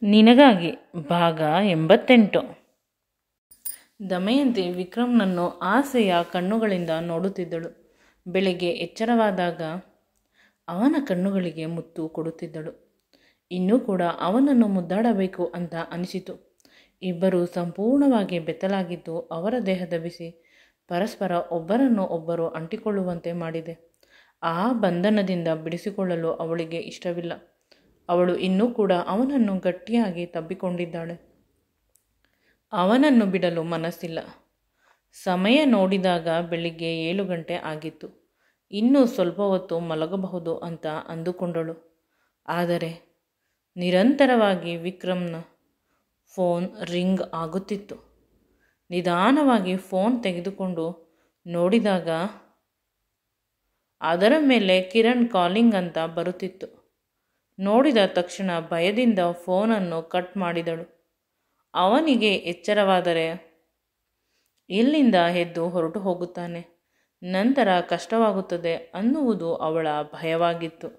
ನಿನಗಾಗಿ ಭಾಗ 88. ದಮಯಂತಿ ವಿಕ್ರಮ್ನನ್ನು ಆಸೆಯ ಕಣ್ಣುಗಳಿಂದ ನೋಡುತ್ತಿದ್ದಳು. ಬೆಳಿಗ್ಗೆ ಎಚ್ಚರವಾದಾಗ ಅವನ ಕಣ್ಣುಗಳಿಗೆ ಮುತ್ತು ಕೊಡುತ್ತಿದ್ದಳು. ಇನ್ನೂ ಕೂಡ ಅವನನ್ನು ಮುದ್ದಾಡಬೇಕು ಅಂತ ಅನಿಸಿತು. ಇಬ್ಬರು ಸಂಪೂರ್ಣವಾಗಿ ಬೆತ್ತಲಾಗಿದ್ದು ಅವರ ದೇಹದ ಬಿಸಿ ಪರಸ್ಪರ ಒಬ್ಬರನ್ನು ಒಬ್ಬರು ಅಂಟಿಕೊಳ್ಳುವಂತೆ ಮಾಡಿದೆ. ಆ ಬಂಧನದಿಂದ ಬಿಡಿಸಿಕೊಳ್ಳಲು ಅವಳಿಗೆ ಇಷ್ಟವಿಲ್ಲ. ಅವಳು ಇನ್ನೂ ಕೂಡ ಅವನನ್ನು ಗಟ್ಟಿಯಾಗಿ ತಬ್ಬಿಕೊಂಡಿದ್ದಾಳೆ. ಅವನನ್ನು ಬಿಡಲು ಮನಸ್ಸಿಲ್ಲ. ಸಮಯ ನೋಡಿದಾಗ ಬೆಳಿಗ್ಗೆ 7 ಗಂಟೆ ಆಗಿತ್ತು. ಇನ್ನೂ ಸ್ವಲ್ಪ ಹೊತ್ತು ಮಲಗಬಹುದು ಅಂತ ಅಂದುಕೊಂಡಳು. ಆದರೆ ನಿರಂತರವಾಗಿ ವಿಕ್ರಮ್ನ ಫೋನ್ ರಿಂಗ್ ಆಗುತ್ತಿತ್ತು. ನಿಧಾನವಾಗಿ ಫೋನ್ ತೆಗೆದುಕೊಂಡು ನೋಡಿದಾಗ ಅದರ ಮೇಲೆ ಕಿರಣ್ ಕಾಲಿಂಗ್ ಅಂತ ಬರುತ್ತಿತ್ತು. ನೋಡಿದ ತಕ್ಷಣ ಭಯದಿಂದ ಫೋನನ್ನು ಕಟ್ ಮಾಡಿದಳು. ಅವನಿಗೆ ಎಚ್ಚರವಾದರೆ ಇಲ್ಲಿಂದ ಎದ್ದು ಹೊರಟು ಹೋಗುತ್ತಾನೆ. ನಂತರ ಕಷ್ಟವಾಗುತ್ತದೆ ಅನ್ನುವುದು ಅವಳ ಭಯವಾಗಿತ್ತು.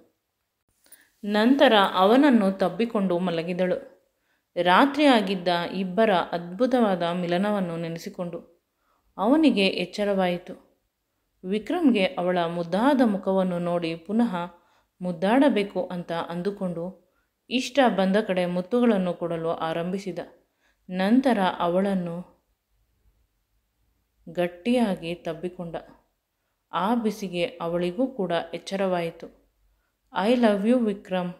ನಂತರ ಅವನನ್ನು ತಬ್ಬಿಕೊಂಡು ಮಲಗಿದಳು. ರಾತ್ರಿ ಆಗಿದ್ದ ಇಬ್ಬರ ಅದ್ಭುತವಾದ ಮಿಲನವನ್ನು ನೆನೆಸಿಕೊಂಡು ಅವನಿಗೆ ಎಚ್ಚರವಾಯಿತು. ವಿಕ್ರಮ್ಗೆ ಅವಳ ಮುದ್ದಾದ ಮುಖವನ್ನು ನೋಡಿ ಪುನಃ ಮುದ್ದಾಡಬೇಕು ಅಂತ ಅಂದುಕೊಂಡು ಇಷ್ಟ ಬಂದ ಕಡೆ ಮುತ್ತುಗಳನ್ನು ಕೊಡಲು ಆರಂಭಿಸಿದ. ನಂತರ ಅವಳನ್ನು ಗಟ್ಟಿಯಾಗಿ ತಬ್ಬಿಕೊಂಡ. ಆ ಬಿಸಿಗೆ ಅವಳಿಗೂ ಕೂಡ ಎಚ್ಚರವಾಯಿತು. ಐ ಲವ್ ಯು ವಿಕ್ರಮ್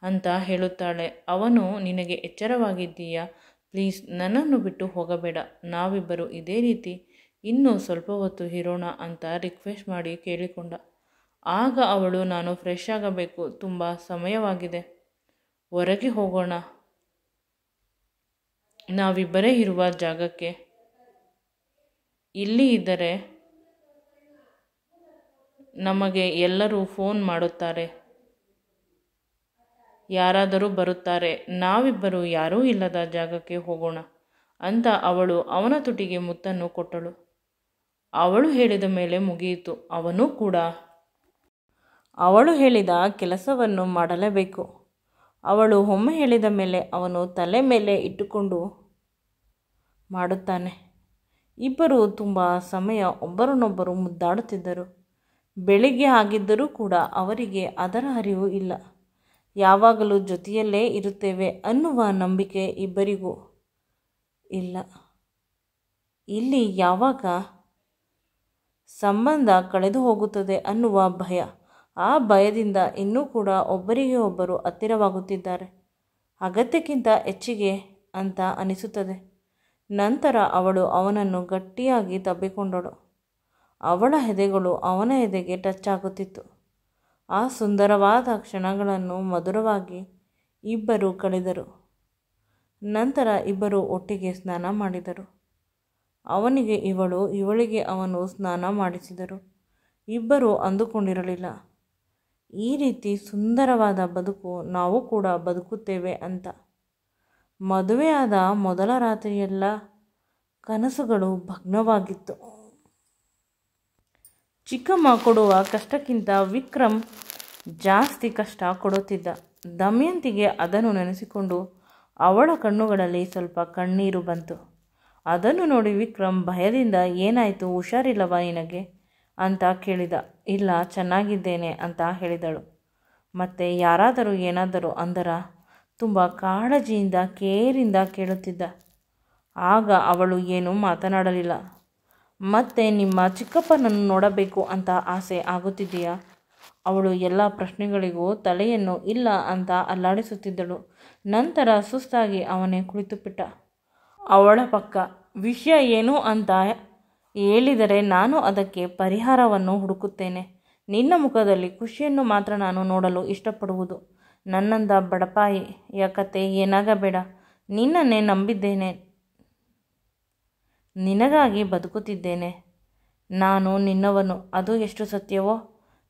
ಅಂತ ಹೇಳುತ್ತಾಳೆ. ಅವನು ನಿನಗೆ ಎಚ್ಚರವಾಗಿದ್ದೀಯಾ? ಪ್ಲೀಸ್ ನನ್ನನ್ನು ಬಿಟ್ಟು ಹೋಗಬೇಡ. ನಾವಿಬ್ಬರು ಇದೇ ರೀತಿ ಇನ್ನೂ ಸ್ವಲ್ಪ ಹೊತ್ತು ಇರೋಣ ಅಂತ ರಿಕ್ವೆಸ್ಟ್ ಮಾಡಿ ಕೇಳಿಕೊಂಡ. ಆಗ ಅವಳು ನಾನು ಫ್ರೆಶ್ ಆಗಬೇಕು, ತುಂಬ ಸಮಯವಾಗಿದೆ, ಹೊರಗೆ ಹೋಗೋಣ, ನಾವಿಬ್ಬರೇ ಇರುವ ಜಾಗಕ್ಕೆ. ಇಲ್ಲಿ ಇದ್ದರೆ ನಮಗೆ ಎಲ್ಲರೂ ಫೋನ್ ಮಾಡುತ್ತಾರೆ, ಯಾರಾದರೂ ಬರುತ್ತಾರೆ, ನಾವಿಬ್ಬರು ಯಾರೂ ಇಲ್ಲದ ಜಾಗಕ್ಕೆ ಹೋಗೋಣ ಅಂತ ಅವಳು ಅವನ ತುಟಿಗೆ ಮುತ್ತನ್ನು ಕೊಟ್ಟಳು. ಅವಳು ಹೇಳಿದ ಮೇಲೆ ಮುಗಿಯಿತು. ಅವನು ಕೂಡ ಅವಳು ಹೇಳಿದ ಕೆಲಸವನ್ನು ಮಾಡಲೇಬೇಕು. ಅವಳು ಒಮ್ಮೆ ಹೇಳಿದ ಮೇಲೆ ಅವನು ತಲೆ ಮೇಲೆ ಇಟ್ಟುಕೊಂಡು ಮಾಡುತ್ತಾನೆ. ಇಬ್ಬರು ತುಂಬ ಸಮಯ ಒಬ್ಬರನ್ನೊಬ್ಬರು ಮುದ್ದಾಡುತ್ತಿದ್ದರು. ಬೆಳಿಗ್ಗೆ ಆಗಿದ್ದರೂ ಕೂಡ ಅವರಿಗೆ ಅದರ ಅರಿವು ಇಲ್ಲ. ಯಾವಾಗಲೂ ಜೊತೆಯಲ್ಲೇ ಇರುತ್ತೇವೆ ಅನ್ನುವ ನಂಬಿಕೆ ಇಬ್ಬರಿಗೂ ಇಲ್ಲ. ಇಲ್ಲಿ ಯಾವಾಗ ಸಂಬಂಧ ಕಳೆದು ಹೋಗುತ್ತದೆ ಅನ್ನುವ ಭಯ. ಆ ಭಯದಿಂದ ಇನ್ನೂ ಕೂಡ ಒಬ್ಬರಿಗೆ ಒಬ್ಬರು ಹತ್ತಿರವಾಗುತ್ತಿದ್ದಾರೆ, ಅಗತ್ಯಕ್ಕಿಂತ ಹೆಚ್ಚಿಗೆ ಅಂತ ಅನಿಸುತ್ತದೆ. ನಂತರ ಅವಳು ಅವನನ್ನು ಗಟ್ಟಿಯಾಗಿ ತಬ್ಬಿಕೊಂಡಳು. ಅವಳ ಎದೆಗಳು ಅವನ ಎದೆಗೆ ಟಚ್ ಆಗುತ್ತಿತ್ತು. ಆ ಸುಂದರವಾದ ಕ್ಷಣಗಳನ್ನು ಮಧುರವಾಗಿ ಇಬ್ಬರು ಕಳೆದರು. ನಂತರ ಇಬ್ಬರು ಒಟ್ಟಿಗೆ ಸ್ನಾನ ಮಾಡಿದರು. ಅವನಿಗೆ ಇವಳು, ಇವಳಿಗೆ ಅವನು ಸ್ನಾನ ಮಾಡಿಸಿದರು. ಇಬ್ಬರು ಅಂದುಕೊಂಡಿರಲಿಲ್ಲ ಈ ರೀತಿ ಸುಂದರವಾದ ಬದುಕು ನಾವು ಕೂಡ ಬದುಕುತ್ತೇವೆ ಅಂತ. ಮದುವೆಯಾದ ಮೊದಲ ರಾತ್ರಿಯೆಲ್ಲ ಕನಸುಗಳು ಭಗ್ನವಾಗಿತ್ತು. ಚಿಕ್ಕಮ್ಮ ಕೊಡುವ ಕಷ್ಟಕ್ಕಿಂತ ವಿಕ್ರಮ್ ಜಾಸ್ತಿ ಕಷ್ಟ ಕೊಡುತ್ತಿದ್ದ. ದಮಯಂತಿಗೆ ಅದನ್ನು ನೆನೆಸಿಕೊಂಡು ಅವಳ ಕಣ್ಣುಗಳಲ್ಲಿ ಸ್ವಲ್ಪ ಕಣ್ಣೀರು ಬಂತು. ಅದನ್ನು ನೋಡಿ ವಿಕ್ರಮ್ ಭಯದಿಂದ ಏನಾಯಿತು, ಹುಷಾರಿಲ್ಲವಾ ನಿನಗೆ ಅಂತ ಕೇಳಿದ. ಇಲ್ಲ, ಚೆನ್ನಾಗಿದ್ದೇನೆ ಅಂತ ಹೇಳಿದಳು. ಮತ್ತೆ ಯಾರಾದರೂ ಏನಾದರೂ ಅಂದರ ತುಂಬ ಕಾಳಜಿಯಿಂದ ಕೇರಿಂದ ಕೇಳುತ್ತಿದ್ದ. ಆಗ ಅವಳು ಏನೂ ಮಾತನಾಡಲಿಲ್ಲ. ಮತ್ತೆ ನಿಮ್ಮ ಚಿಕ್ಕಪ್ಪನನ್ನು ನೋಡಬೇಕು ಅಂತ ಆಸೆ ಆಗುತ್ತಿದೆಯಾ? ಅವಳು ಎಲ್ಲ ಪ್ರಶ್ನೆಗಳಿಗೂ ತಲೆಯನ್ನು ಇಲ್ಲ ಅಂತ ಅಲ್ಲಾಡಿಸುತ್ತಿದ್ದಳು. ನಂತರ ಸುಸ್ತಾಗಿ ಅವನೇ ಕುಳಿತುಬಿಟ್ಟ ಅವಳ ಪಕ್ಕ. ವಿಷಯ ಏನು ಅಂತ ಹೇಳಿದರೆ ನಾನು ಅದಕ್ಕೆ ಪರಿಹಾರವನ್ನು ಹುಡುಕುತ್ತೇನೆ. ನಿನ್ನ ಮುಖದಲ್ಲಿ ಖುಷಿಯನ್ನು ಮಾತ್ರ ನಾನು ನೋಡಲು ಇಷ್ಟಪಡುವುದು. ನನ್ನಂದ ಬಡಪಾಯಿಯ ಕತೆ ಏನಾಗಬೇಡ. ನಿನ್ನನ್ನೇ ನಂಬಿದ್ದೇನೆ, ನಿನಗಾಗಿ ಬದುಕುತ್ತಿದ್ದೇನೆ. ನಾನು ನಿನ್ನವನು, ಅದು ಎಷ್ಟು ಸತ್ಯವೋ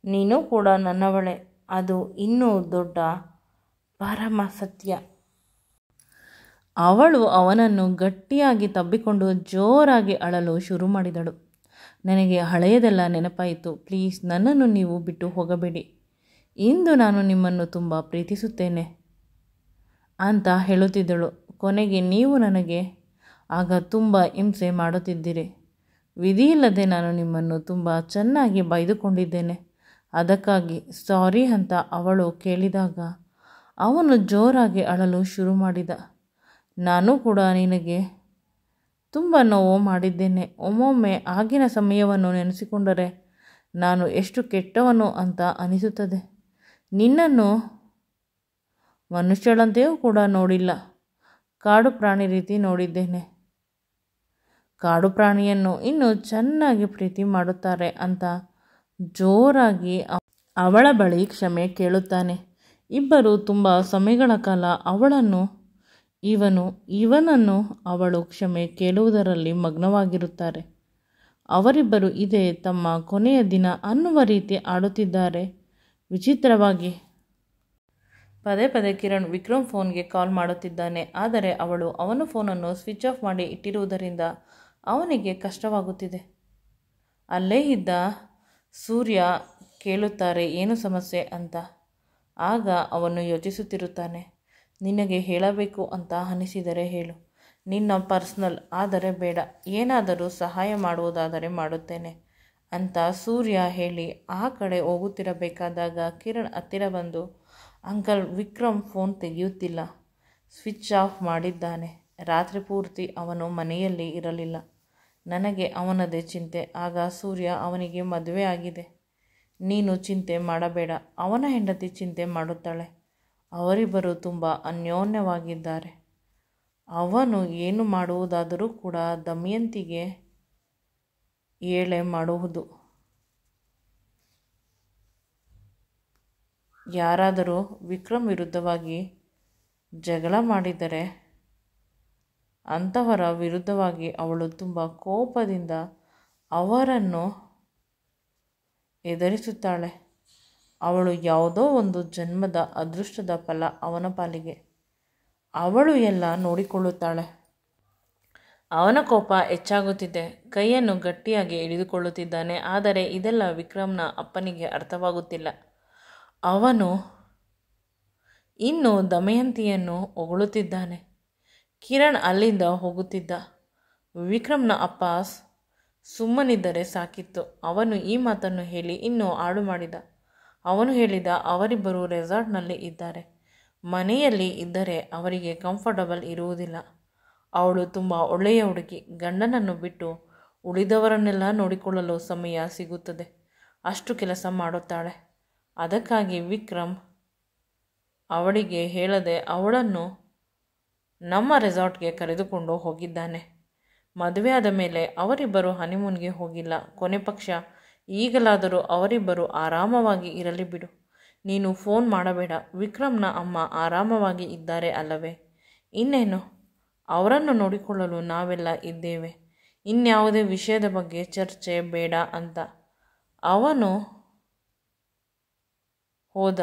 ನೀನು ಕೂಡ ನನ್ನವಳೇ, ಅದು ಇನ್ನೂ ದೊಡ್ಡ ಪರಮ ಸತ್ಯ. ಅವಳು ಅವನನ್ನು ಗಟ್ಟಿಯಾಗಿ ತಬ್ಬಿಕೊಂಡು ಜೋರಾಗಿ ಅಳಲು ಶುರು ಮಾಡಿದಳು. ನನಗೆ ಹಳೆಯದೆಲ್ಲ ನೆನಪಾಯಿತು. ಪ್ಲೀಸ್ ನನ್ನನ್ನು ನೀವು ಬಿಟ್ಟು ಹೋಗಬೇಡಿ. ಇಂದು ನಾನು ನಿಮ್ಮನ್ನು ತುಂಬ ಪ್ರೀತಿಸುತ್ತೇನೆ. ಅಂತ ಹೇಳುತ್ತಿದ್ದಳು. ಕೊನೆಗೆ ನೀವು ನನಗೆ ಆಗ ತುಂಬ ಹಿಂಸೆ ಮಾಡುತ್ತಿದ್ದಿರಿ. ವಿಧಿಯಿಲ್ಲದೆ ನಾನು ನಿಮ್ಮನ್ನು ತುಂಬ ಚೆನ್ನಾಗಿ ಬೈದುಕೊಂಡಿದ್ದೇನೆ. ಅದಕ್ಕಾಗಿ ಸಾರಿ ಅಂತ ಅವಳು ಕೇಳಿದಾಗ ಅವನು ಜೋರಾಗಿ ಅಳಲು ಶುರು ಮಾಡಿದ. ನಾನು ಕೂಡ ನಿನಗೆ ತುಂಬ ನೋವು ಮಾಡಿದ್ದೇನೆ. ಒಮ್ಮೊಮ್ಮೆ ಆಗಿನ ಸಮಯವನ್ನು ನೆನೆಸಿಕೊಂಡರೆ ನಾನು ಎಷ್ಟು ಕೆಟ್ಟವನು ಅಂತ ಅನಿಸುತ್ತದೆ. ನಿನ್ನನ್ನು ಮನುಷ್ಯಳಂತೆಯೂ ಕೂಡ ನೋಡಿಲ್ಲ, ಕಾಡು ಪ್ರಾಣಿ ರೀತಿ ನೋಡಿದ್ದೇನೆ. ಕಾಡು ಪ್ರಾಣಿಯನ್ನು ಇನ್ನೂ ಚೆನ್ನಾಗಿ ಪ್ರೀತಿ ಮಾಡುತ್ತಾರೆ ಅಂತ ಜೋರಾಗಿ ಅವಳ ಬಳಿ ಕ್ಷಮೆ ಕೇಳುತ್ತಾನೆ. ಇಬ್ಬರು ತುಂಬ ಸಮಯಗಳ ಕಾಲ ಇವನನ್ನು ಅವಳು ಕ್ಷಮೆ ಕೇಳುವುದರಲ್ಲಿ ಮಗ್ನವಾಗಿರುತ್ತಾರೆ. ಅವರಿಬ್ಬರು ಇದೇ ತಮ್ಮ ಕೊನೆಯ ದಿನ ಅನ್ನುವ ರೀತಿ ಆಡುತ್ತಿದ್ದಾರೆ. ವಿಚಿತ್ರವಾಗಿ ಪದೇ ಪದೇ ಕಿರಣ್ ವಿಕ್ರಮ್ ಫೋನ್ಗೆ ಕಾಲ್ ಮಾಡುತ್ತಿದ್ದಾನೆ. ಆದರೆ ಅವನ ಫೋನನ್ನು ಸ್ವಿಚ್ ಆಫ್ ಮಾಡಿ ಇಟ್ಟಿರುವುದರಿಂದ ಅವನಿಗೆ ಕಷ್ಟವಾಗುತ್ತಿದೆ. ಅಲ್ಲೇ ಇದ್ದ ಸೂರ್ಯ ಕೇಳುತ್ತಾರೆ ಏನು ಸಮಸ್ಯೆ ಅಂತ. ಆಗ ಅವನು ಯೋಚಿಸುತ್ತಿರುತ್ತಾನೆ. ನಿನಗೆ ಹೇಳಬೇಕು ಅಂತ ಅನಿಸಿದರೆ ಹೇಳು, ನಿನ್ನ ಪರ್ಸ್ನಲ್ ಆದರೆ ಬೇಡ, ಏನಾದರೂ ಸಹಾಯ ಮಾಡುವುದಾದರೆ ಮಾಡುತ್ತೇನೆ ಅಂತ ಸೂರ್ಯ ಹೇಳಿ ಆ ಕಡೆ ಹೋಗುತ್ತಿರಬೇಕಾದಾಗ ಕಿರಣ್ ಹತ್ತಿರ ಬಂದು, ಅಂಕಲ್, ವಿಕ್ರಮ್ ಫೋನ್ ತೆಗೆಯುತ್ತಿಲ್ಲ, ಸ್ವಿಚ್ ಆಫ್ ಮಾಡಿದ್ದಾನೆ. ರಾತ್ರಿ ಪೂರ್ತಿ ಅವನು ಮನೆಯಲ್ಲಿ ಇರಲಿಲ್ಲ. ನನಗೆ ಅವನದೇ ಚಿಂತೆ. ಆಗ ಸೂರ್ಯ, ಅವನಿಗೆ ಮದುವೆ ಆಗಿದೆ, ನೀನು ಚಿಂತೆ ಮಾಡಬೇಡ, ಅವನ ಹೆಂಡತಿ ಚಿಂತೆ ಮಾಡುತ್ತಾಳೆ, ಅವರಿಬ್ಬರು ತುಂಬ ಅನ್ಯೋನ್ಯವಾಗಿದ್ದಾರೆ. ಅವನು ಏನು ಮಾಡುವುದಾದರೂ ಕೂಡ ದಮಯಂತಿಗೆ ಏಳೆ ಮಾಡುವುದು. ಯಾರಾದರೂ ವಿಕ್ರಮ್ ವಿರುದ್ಧವಾಗಿ ಜಗಳ ಮಾಡಿದರೆ ಅಂಥವರ ವಿರುದ್ಧವಾಗಿ ಅವಳು ತುಂಬ ಕೋಪದಿಂದ ಅವರನ್ನು ಎದುರಿಸುತ್ತಾಳೆ. ಅವಳು ಯಾವುದೋ ಒಂದು ಜನ್ಮದ ಅದೃಷ್ಟದ ಫಲ ಅವನ ಪಾಲಿಗೆ. ಅವಳು ಎಲ್ಲ ನೋಡಿಕೊಳ್ಳುತ್ತಾಳೆ. ಅವನ ಕೋಪ ಹೆಚ್ಚಾಗುತ್ತಿದೆ. ಕೈಯನ್ನು ಗಟ್ಟಿಯಾಗಿ ಹಿಡಿದುಕೊಳ್ಳುತ್ತಿದ್ದಾನೆ. ಆದರೆ ಇದೆಲ್ಲ ವಿಕ್ರಮ್ನ ಅಪ್ಪನಿಗೆ ಅರ್ಥವಾಗುತ್ತಿಲ್ಲ. ಅವನು ಇನ್ನು ದಮಯಂತಿಯನ್ನು ಹೊಗಳುತ್ತಿದ್ದಾನೆ. ಕಿರಣ್ ಅಲ್ಲಿಂದ ಹೋಗುತ್ತಿದ್ದ. ವಿಕ್ರಮ್ನ ಅಪ್ಪ ಸುಮ್ಮನಿದ್ದರೆ ಸಾಕಿತ್ತು. ಅವನು ಈ ಮಾತನ್ನು ಹೇಳಿ ಇನ್ನೂ ಹಾಳು ಮಾಡಿದ. ಅವನು ಹೇಳಿದ, ಅವರಿಬ್ಬರು ರೆಸಾರ್ಟ್ನಲ್ಲಿ ಇದ್ದಾರೆ, ಮನೆಯಲ್ಲಿ ಇದ್ದರೆ ಅವರಿಗೆ ಕಂಫರ್ಟಬಲ್ ಇರುವುದಿಲ್ಲ. ಅವಳು ತುಂಬ ಒಳ್ಳೆಯ ಹುಡುಗಿ, ಗಂಡನನ್ನು ಬಿಟ್ಟು ಉಳಿದವರನ್ನೆಲ್ಲ ನೋಡಿಕೊಳ್ಳಲು ಸಮಯ ಸಿಗುತ್ತದೆ, ಅಷ್ಟು ಕೆಲಸ ಮಾಡುತ್ತಾಳೆ. ಅದಕ್ಕಾಗಿ ವಿಕ್ರಮ್ ಅವಳಿಗೆ ಹೇಳದೆ ಅವಳನ್ನು ನಮ್ಮ ರೆಸಾರ್ಟ್ಗೆ ಕರೆದುಕೊಂಡು ಹೋಗಿದ್ದಾನೆ. ಮದುವೆಯಾದ ಮೇಲೆ ಅವರಿಬ್ಬರು ಹನಿಮೂನ್ಗೆ ಹೋಗಿಲ್ಲ. ಕೊನೆ ಪಕ್ಷ ಈಗಲಾದರೂ ಅವರಿಬ್ಬರು ಆರಾಮವಾಗಿ ಇರಲಿ ಬಿಡು. ನೀನು ಫೋನ್ ಮಾಡಬೇಡ. ವಿಕ್ರಮ್ನ ಅಮ್ಮ ಆರಾಮವಾಗಿ ಇದ್ದಾರೆ ಅಲ್ಲವೇ? ಇನ್ನೇನು, ಅವರನ್ನು ನೋಡಿಕೊಳ್ಳಲು ನಾವೆಲ್ಲ ಇದ್ದೇವೆ. ಇನ್ಯಾವುದೇ ವಿಷಯದ ಬಗ್ಗೆ ಚರ್ಚೆ ಬೇಡ ಅಂತ ಅವನು ಹೋದ.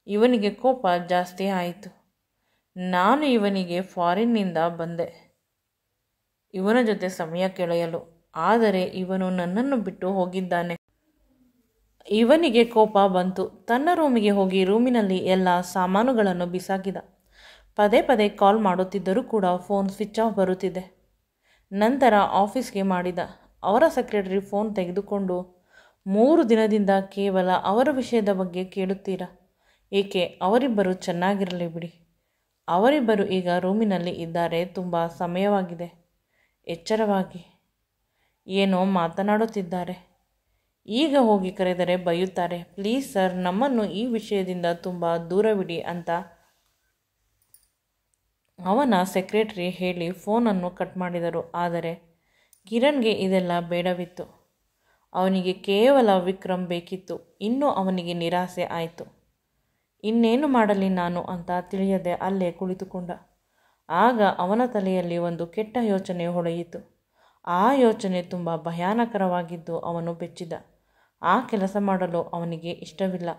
ಇವನಿಗೆ ಕೋಪ ಜಾಸ್ತಿ ಆಯಿತು. ನಾನು ಇವನಿಗೆ ಫಾರಿನ್ನಿಂದ ಬಂದೆ ಇವನ ಜೊತೆ ಸಮಯ ಕಳೆಯಲು, ಆದರೆ ಇವನು ನನ್ನನ್ನು ಬಿಟ್ಟು ಹೋಗಿದ್ದಾನೆ. ಇವನಿಗೆ ಕೋಪ ಬಂತು. ತನ್ನ ರೂಮಿಗೆ ಹೋಗಿ ರೂಮಿನಲ್ಲಿ ಎಲ್ಲ ಸಾಮಾನುಗಳನ್ನು ಬಿಸಾಕಿದ. ಪದೇ ಪದೇ ಕಾಲ್ ಮಾಡುತ್ತಿದ್ದರೂ ಕೂಡ ಫೋನ್ ಸ್ವಿಚ್ ಆಫ್ ಬರುತ್ತಿದೆ. ನಂತರ ಆಫೀಸ್ಗೆ ಮಾಡಿದ. ಅವರ ಸೆಕ್ರೆಟರಿ ಫೋನ್ ತೆಗೆದುಕೊಂಡು, 3 ದಿನದಿಂದ ಕೇವಲ ಅವರ ವಿಷಯದ ಬಗ್ಗೆ ಕೇಳುತ್ತೀರಾ? ಏಕೆ? ಅವರಿಬ್ಬರು ಚೆನ್ನಾಗಿರಲಿ ಬಿಡಿ. ಅವರಿಬ್ಬರು ಈಗ ರೂಮಿನಲ್ಲಿ ಇದ್ದಾರೆ, ತುಂಬ ಸಮಯವಾಗಿದೆ, ಎಚ್ಚರವಾಗಿ. ಏನೋ ಮಾತನಾಡುತ್ತಿದ್ದಾರೆ. ಈಗ ಹೋಗಿ ಕರೆದರೆ ಬೈಯುತ್ತಾರೆ. ಪ್ಲೀಸ್ ಸರ್, ನಮ್ಮನ್ನು ಈ ವಿಷಯದಿಂದ ತುಂಬ ದೂರವಿಡಿ ಅಂತ ಅವನ ಸೆಕ್ರೆಟರಿ ಹೇಳಿ ಫೋನನ್ನು ಕಟ್ ಮಾಡಿದರು. ಆದರೆ ಕಿರಣ್ಗೆ ಇದೆಲ್ಲ ಬೇಡವಿತ್ತು. ಅವನಿಗೆ ಕೇವಲ ವಿಕ್ರಮ್ ಬೇಕಿತ್ತು. ಇನ್ನೂ ಅವನಿಗೆ ನಿರಾಸೆ ಆಯಿತು. ಇನ್ನೇನು ಮಾಡಲಿ ನಾನು ಅಂತ ತಿಳಿಯದೆ ಅಲ್ಲೇ ಕುಳಿತುಕೊಂಡ. ಆಗ ಅವನ ತಲೆಯಲ್ಲಿ ಒಂದು ಕೆಟ್ಟ ಯೋಚನೆ ಹೊಳೆಯಿತು. ಆ ಯೋಚನೆ ತುಂಬ ಭಯಾನಕರವಾಗಿದ್ದು ಅವನು ಬೆಚ್ಚಿದ. ಆ ಕೆಲಸ ಮಾಡಲು ಅವನಿಗೆ ಇಷ್ಟವಿಲ್ಲ.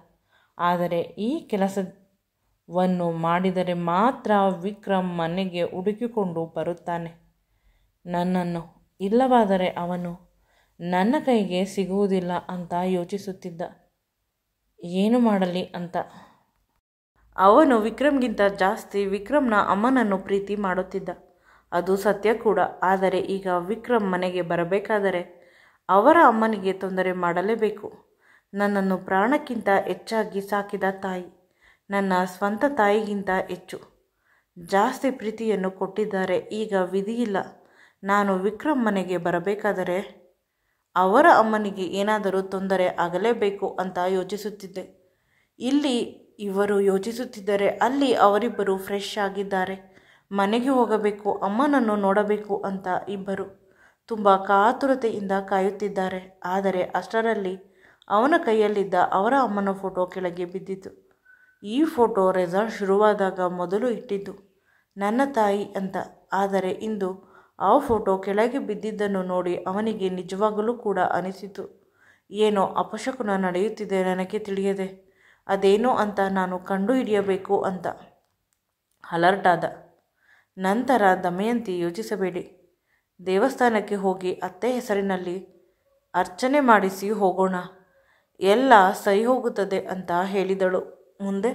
ಆದರೆ ಈ ಕೆಲಸವನ್ನು ಮಾಡಿದರೆ ಮಾತ್ರ ವಿಕ್ರಮ್ ಮನೆಗೆ ಹುಡುಕಿಕೊಂಡು ಬರುತ್ತಾನೆ ನನ್ನನ್ನು, ಇಲ್ಲವಾದರೆ ಅವನು ನನ್ನ ಕೈಗೆ ಸಿಗುವುದಿಲ್ಲ ಅಂತ ಯೋಚಿಸುತ್ತಿದ್ದ. ಏನು ಮಾಡಲಿ ಅಂತ ಅವನು ವಿಕ್ರಮ್ಗಿಂತ ಜಾಸ್ತಿ ವಿಕ್ರಮ್ನ ಅಮ್ಮನನ್ನು ಪ್ರೀತಿ ಮಾಡುತ್ತಿದ್ದ. ಅದು ಸತ್ಯ ಕೂಡ. ಆದರೆ ಈಗ ವಿಕ್ರಮ್ ಮನೆಗೆ ಬರಬೇಕಾದರೆ ಅವರ ಅಮ್ಮನಿಗೆ ತೊಂದರೆ ಮಾಡಲೇಬೇಕು. ನನ್ನನ್ನು ಪ್ರಾಣಕ್ಕಿಂತ ಹೆಚ್ಚಾಗಿ ಸಾಕಿದ ತಾಯಿ, ನನ್ನ ಸ್ವಂತ ತಾಯಿಗಿಂತ ಹೆಚ್ಚು ಜಾಸ್ತಿ ಪ್ರೀತಿಯನ್ನು ಕೊಟ್ಟಿದ್ದಾರೆ. ಈಗ ವಿಧಿಯಿಲ್ಲ. ನಾನು ವಿಕ್ರಮ್ ಮನೆಗೆ ಬರಬೇಕಾದರೆ ಅವರ ಅಮ್ಮನಿಗೆ ಏನಾದರೂ ತೊಂದರೆ ಆಗಲೇಬೇಕು ಅಂತ ಯೋಚಿಸುತ್ತಿದ್ದೆ. ಇಲ್ಲಿ ಇವರು ಯೋಚಿಸುತ್ತಿದ್ದರೆ ಅಲ್ಲಿ ಅವರಿಬ್ಬರು ಫ್ರೆಶ್ ಆಗಿದ್ದಾರೆ. ಮನೆಗೆ ಹೋಗಬೇಕು, ಅಮ್ಮನನ್ನು ನೋಡಬೇಕು ಅಂತ ಇಬ್ಬರು ತುಂಬ ಕಾತುರತೆಯಿಂದ ಕಾಯುತ್ತಿದ್ದಾರೆ. ಆದರೆ ಅಷ್ಟರಲ್ಲಿ ಅವನ ಕೈಯಲ್ಲಿದ್ದ ಅವರ ಅಮ್ಮನ ಫೋಟೋ ಕೆಳಗೆ ಬಿದ್ದಿತು. ಈ ಫೋಟೋ ರೆಸಾರ್ಟ್ ಶುರುವಾದಾಗ ಮೊದಲು ಇಟ್ಟಿದ್ದು ನನ್ನ ತಾಯಿ ಅಂತ. ಆದರೆ ಇಂದು ಆ ಫೋಟೋ ಕೆಳಗೆ ಬಿದ್ದಿದ್ದನ್ನು ನೋಡಿ ಅವನಿಗೆ ನಿಜವಾಗಲೂ ಕೂಡ ಅನಿಸಿತು, ಏನೋ ಅಪಶಕುನ ನಡೆಯುತ್ತಿದೆ, ನನಗೆ ತಿಳಿಯದೆ ಅದೇನೋ ಅಂತ ನಾನು ಕಂಡು ಹಿಡಿಯಬೇಕು ಅಂತ ಅಲರ್ಟ್ ಆದ. ನಂತರ ದಮಯಂತಿ, ಯೋಚಿಸಬೇಡಿ, ದೇವಸ್ಥಾನಕ್ಕೆ ಹೋಗಿ ಅತ್ತೆ ಹೆಸರಿನಲ್ಲಿ ಅರ್ಚನೆ ಮಾಡಿಸಿ ಹೋಗೋಣ, ಎಲ್ಲ ಸರಿ ಹೋಗುತ್ತದೆ ಅಂತ ಹೇಳಿದಳು. ಮುಂದೆ